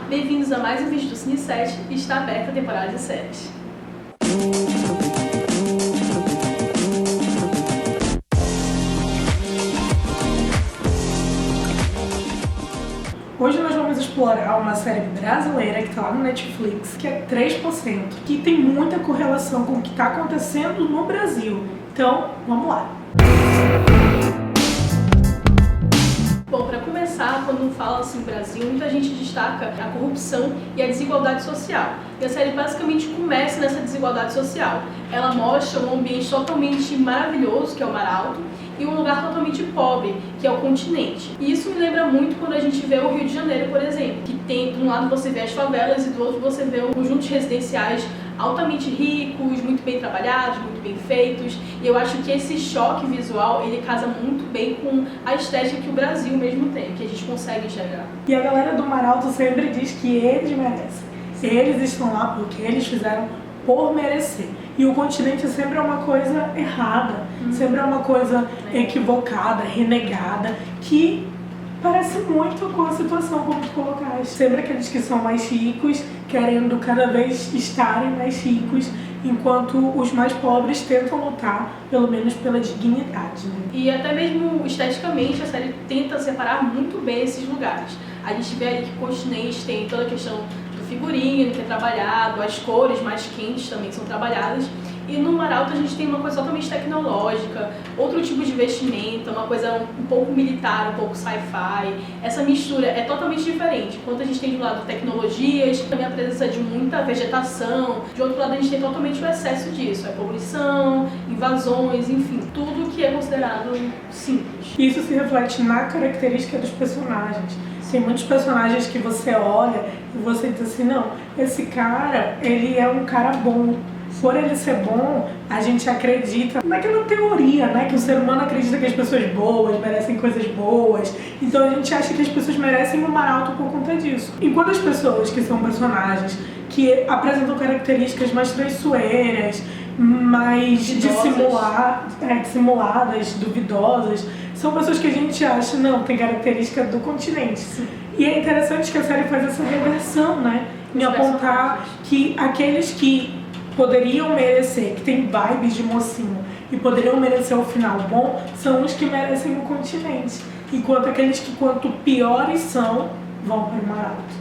bem-vindos a mais um vídeo do Cine 7 e está aberta a temporada de séries. Hoje nós vamos explorar uma série brasileira que está lá no Netflix, que é 3%, que tem muita correlação com o que está acontecendo no Brasil. Então, vamos lá! Bom, para começar, quando fala assim Brasil, muita gente destaca a corrupção e a desigualdade social. E a série basicamente começa nessa desigualdade social. Ela mostra um ambiente totalmente maravilhoso, que é o Mar Alto, e um lugar totalmente pobre, que é o continente. E isso me lembra muito quando a gente vê o Rio de Janeiro, por exemplo, que tem, de um lado você vê as favelas e do outro você vê conjuntos residenciais altamente ricos, muito bem trabalhados, muito bem feitos. E eu acho que esse choque visual, ele casa muito bem com a estética que o Brasil mesmo tem, que a gente consegue enxergar. E a galera do Mar Alto sempre diz que eles merecem. Eles estão lá porque eles fizeram por merecer. E o continente sempre é uma coisa errada, sempre é uma coisa equivocada, renegada, que parece muito com a situação como tu colocaste. Sempre aqueles que são mais ricos querendo cada vez estarem mais ricos, enquanto os mais pobres tentam lutar, pelo menos pela dignidade. Né? E até mesmo esteticamente a série tenta separar muito bem esses lugares. A gente vê aí que o continente tem toda a questão do figurino que é trabalhado, as cores mais quentes também são trabalhadas. E no Mar Alto a gente tem uma coisa totalmente tecnológica, outro tipo de vestimenta, uma coisa um pouco militar, um pouco sci-fi. Essa mistura é totalmente diferente. Enquanto a gente tem de um lado tecnologias, também a presença de muita vegetação, de outro lado a gente tem totalmente o excesso disso. É poluição, invasões, enfim, tudo que é considerado simples. Isso se reflete na característica dos personagens. Tem muitos personagens que você olha e você diz assim, não, esse cara, ele é um cara bom. Por ele ser bom, a gente acredita naquela teoria, né? Que o ser humano acredita que as pessoas boas merecem coisas boas. Então a gente acha que as pessoas merecem o Mar Alto por conta disso. Enquanto as pessoas que são personagens, que apresentam características mais traiçoeiras, mais dissimuladas, duvidosas, são pessoas que a gente acha, não, tem característica do continente. Sim. E é interessante que a série faz essa reversão, né? Em apontar que aqueles que poderiam merecer, que tem vibes de mocinho e poderiam merecer o final bom, são os que merecem o continente. Enquanto aqueles que, quanto piores são, vão para o Mar Alto.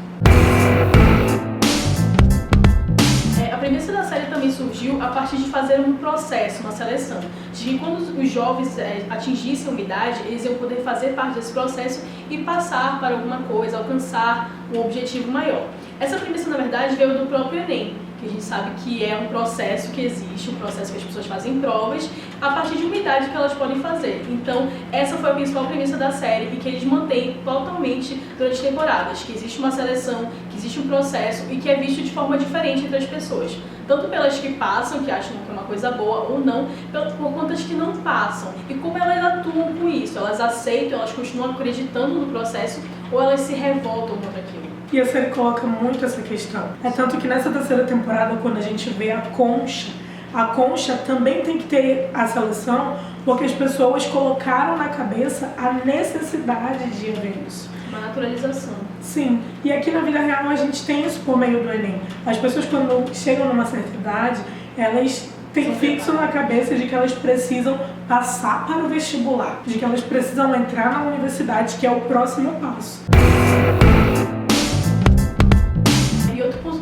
A premissa da série também surgiu a partir de fazer um processo, uma seleção, de que quando os jovens atingissem uma idade, eles iam poder fazer parte desse processo e passar para alguma coisa, alcançar um objetivo maior. Essa premissa, na verdade, veio do próprio Enem, que a gente sabe que é um processo que existe, um processo que as pessoas fazem provas a partir de uma idade que elas podem fazer. Então, essa foi a principal premissa da série e que eles mantêm totalmente durante temporadas, que existe uma seleção, que existe um processo e que é visto de forma diferente entre as pessoas. Tanto pelas que passam, que acham que é uma coisa boa, ou não, por conta das que não passam. E como elas atuam com isso, elas aceitam, elas continuam acreditando no processo ou elas se revoltam contra aquilo. E a série coloca muito essa questão. É tanto que nessa terceira temporada, quando a gente vê a Concha também tem que ter a seleção, porque as pessoas colocaram na cabeça a necessidade de haver isso. Uma naturalização. Sim, e aqui na vida real a gente tem isso por meio do Enem. As pessoas quando chegam numa certa idade, elas têm fixo na cabeça de que elas precisam passar para o vestibular, de que elas precisam entrar na universidade, que é o próximo passo.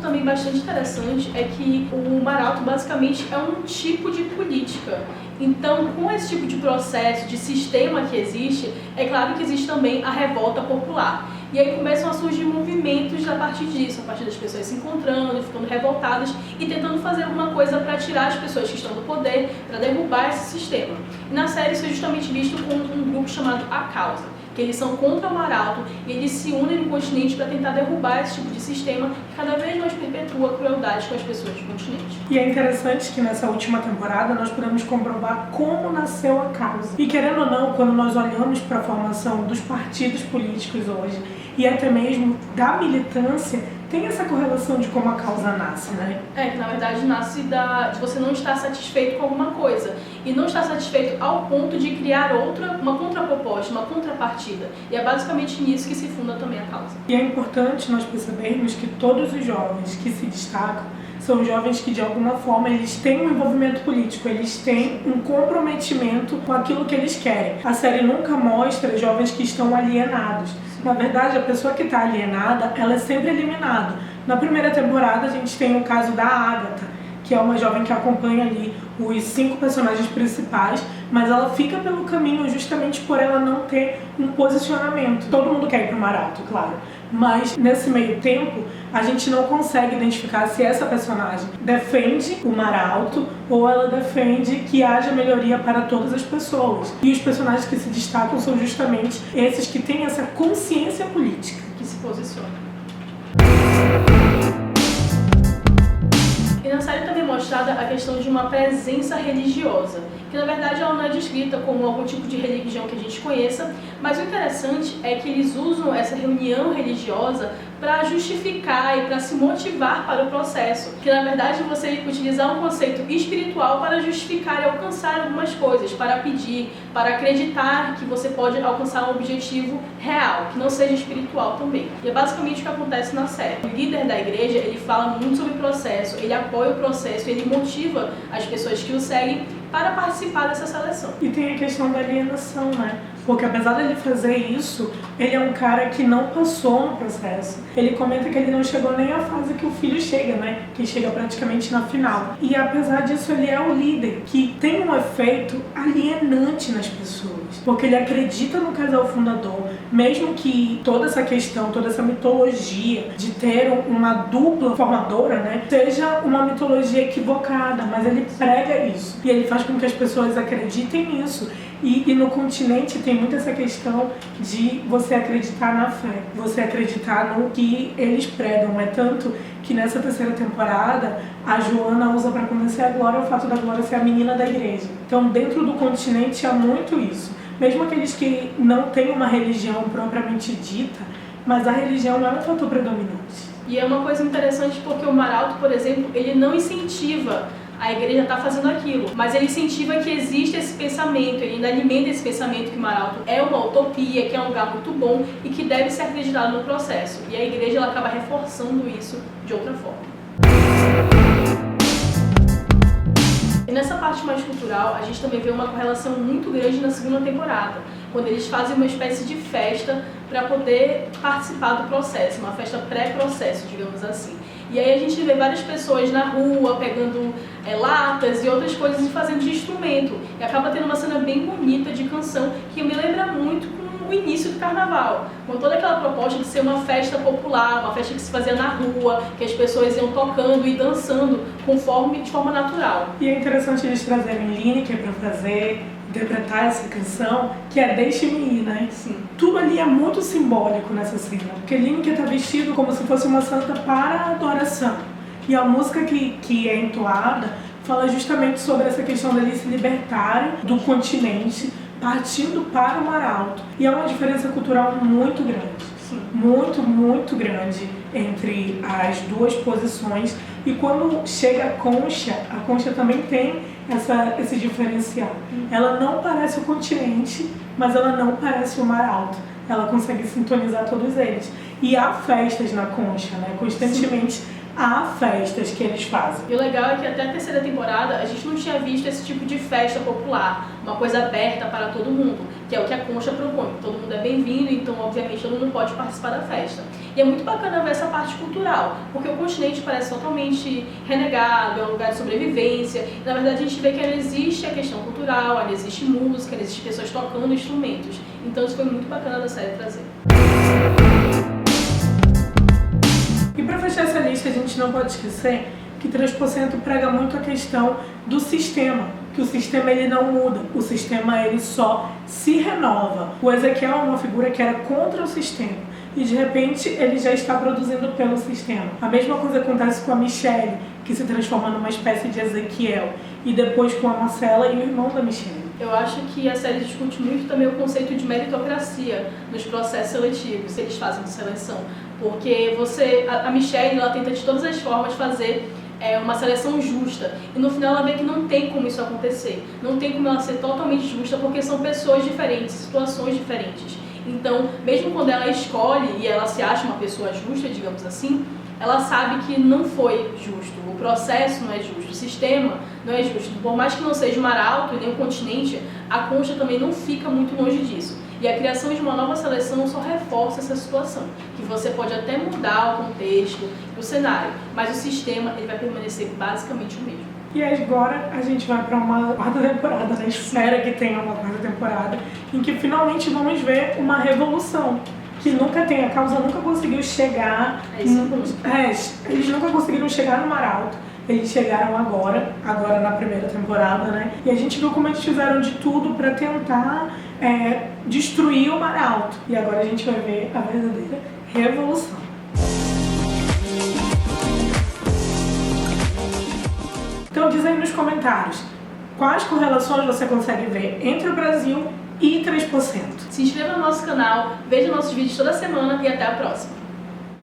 Também bastante interessante é que o Mar Alto basicamente é um tipo de política. Então, com esse tipo de processo, de sistema que existe, é claro que existe também a revolta popular. E aí começam a surgir movimentos a partir disso, a partir das pessoas se encontrando, ficando revoltadas e tentando fazer alguma coisa para tirar as pessoas que estão no poder, para derrubar esse sistema. E na série isso é justamente visto com um grupo chamado A Causa, que eles são contra o Mar Alto e eles se unem no continente para tentar derrubar esse tipo de sistema que cada vez mais perpetua a crueldade com as pessoas do continente. E é interessante que nessa última temporada nós podemos comprovar como nasceu a causa. E querendo ou não, quando nós olhamos para a formação dos partidos políticos hoje e até mesmo da militância, tem essa correlação de como a causa nasce, né? Que na verdade nasce de você não estar satisfeito com alguma coisa. E não estar satisfeito ao ponto de criar uma contraproposta, uma contrapartida. E é basicamente nisso que se funda também a causa. E é importante nós percebermos que todos os jovens que se destacam são jovens que de alguma forma eles têm um envolvimento político, eles têm um comprometimento com aquilo que eles querem. A série nunca mostra jovens que estão alienados. Na verdade, a pessoa que está alienada, ela é sempre eliminada. Na primeira temporada a gente tem o caso da Agatha, que é uma jovem que acompanha ali os 5 personagens principais, mas ela fica pelo caminho justamente por ela não ter um posicionamento. Todo mundo quer ir para o Maralto, claro, mas nesse meio tempo a gente não consegue identificar se essa personagem defende o Maralto ou ela defende que haja melhoria para todas as pessoas. E os personagens que se destacam são justamente esses que têm essa consciência política. Que se posicionam. E na série também é mostrada a questão de uma presença religiosa, que na verdade ela não é descrita como algum tipo de religião que a gente conheça, mas o interessante é que eles usam essa reunião religiosa para justificar e para se motivar para o processo, que na verdade você utilizar um conceito espiritual para justificar e alcançar algumas coisas, para pedir, para acreditar que você pode alcançar um objetivo real, que não seja espiritual também. E é basicamente o que acontece na série. O líder da igreja, ele fala muito sobre o processo, ele apoia o processo, ele motiva as pessoas que o seguem para participar dessa seleção. E tem a questão da alienação, né? Porque apesar dele fazer isso, ele é um cara que não passou no processo. Ele comenta que ele não chegou nem à fase que o filho chega, né? Que chega praticamente na final. E apesar disso, ele é o líder, que tem um efeito alienante nas pessoas. Porque ele acredita no casal fundador, mesmo que toda essa questão, toda essa mitologia de ter uma dupla formadora, né? Seja uma mitologia equivocada, mas ele prega isso. E ele faz com que as pessoas acreditem nisso. E no continente tem muito essa questão de você acreditar na fé, você acreditar no que eles pregam. É tanto que nessa terceira temporada a Joana usa para convencer a Glória o fato da Glória ser a menina da igreja. Então dentro do continente há muito isso. Mesmo aqueles que não têm uma religião propriamente dita, mas a religião é um fator predominante. E é uma coisa interessante porque o Maralto, por exemplo, ele não incentiva a igreja está fazendo aquilo, mas ele incentiva que exista esse pensamento, ele ainda alimenta esse pensamento que o Maralto é uma utopia, que é um lugar muito bom e que deve ser acreditado no processo. E a igreja ela acaba reforçando isso de outra forma. E nessa parte mais cultural, a gente também vê uma correlação muito grande na segunda temporada, quando eles fazem uma espécie de festa para poder participar do processo, uma festa pré-processo, digamos assim. E aí a gente vê várias pessoas na rua pegando latas e outras coisas e fazendo de instrumento. E acaba tendo uma cena bem bonita de canção que me lembra muito com o início do carnaval. Com toda aquela proposta de ser uma festa popular, uma festa que se fazia na rua, que as pessoas iam tocando e dançando de forma natural. E é interessante eles trazerem Lineker para interpretar essa canção, que é Deixe-me Ir, né? Sim. Tudo ali é muito simbólico nessa cena, porque Lineker está vestido como se fosse uma santa para a adoração. E a música que é entoada fala justamente sobre essa questão deles se libertarem do continente, partindo para o Mar Alto. E é uma diferença cultural muito grande. Sim. Muito, muito grande entre as duas posições. E quando chega a Concha também tem esse diferencial. Ela não parece o continente, mas ela não parece o Mar Alto. Ela consegue sintonizar todos eles. E há festas na Concha, né? Constantemente. Sim. Há festas que eles fazem. E o legal é que até a terceira temporada a gente não tinha visto esse tipo de festa popular, uma coisa aberta para todo mundo, que é o que a Concha propõe. Todo mundo é bem-vindo, então obviamente todo mundo pode participar da festa. E é muito bacana ver essa parte cultural, porque o continente parece totalmente renegado, é um lugar de sobrevivência. E, na verdade a gente vê que ainda existe a questão cultural, ainda existe música, ainda existe pessoas tocando instrumentos. Então isso foi muito bacana da série trazer. E para fechar essa lista, a gente não pode esquecer que 3% prega muito a questão do sistema, que o sistema ele não muda, o sistema ele só se renova. O Ezequiel é uma figura que era contra o sistema e de repente ele já está produzindo pelo sistema. A mesma coisa acontece com a Michelle, que se transforma numa espécie de Ezequiel, e depois com a Marcela e o irmão da Michelle. Eu acho que a série discute muito também o conceito de meritocracia nos processos seletivos, se eles fazem de seleção. porque a Michelle, ela tenta de todas as formas fazer uma seleção justa, e no final ela vê que não tem como isso acontecer, não tem como ela ser totalmente justa, porque são pessoas diferentes, situações diferentes. Então, mesmo quando ela escolhe e ela se acha uma pessoa justa, digamos assim, ela sabe que não foi justo, o processo não é justo, o sistema não é justo. Por mais que não seja o Mar Alto e nem o continente, a Concha também não fica muito longe disso. E a criação de uma nova seleção só reforça essa situação, que você pode até mudar o contexto, o cenário, mas o sistema ele vai permanecer basicamente o mesmo. E agora a gente vai para uma quarta temporada, né? Espera que tenha uma quarta temporada, em que finalmente vamos ver uma revolução. Que nunca tem, a causa nunca conseguiu chegar. Eles nunca conseguiram chegar no Mar Alto. Eles chegaram agora na primeira temporada, né? E a gente viu como eles fizeram de tudo para tentar destruir o Mar Alto. E agora a gente vai ver a verdadeira revolução. Então diz aí nos comentários quais correlações você consegue ver entre o Brasil e 3%. Se inscreva no nosso canal, veja nossos vídeos toda semana e até a próxima!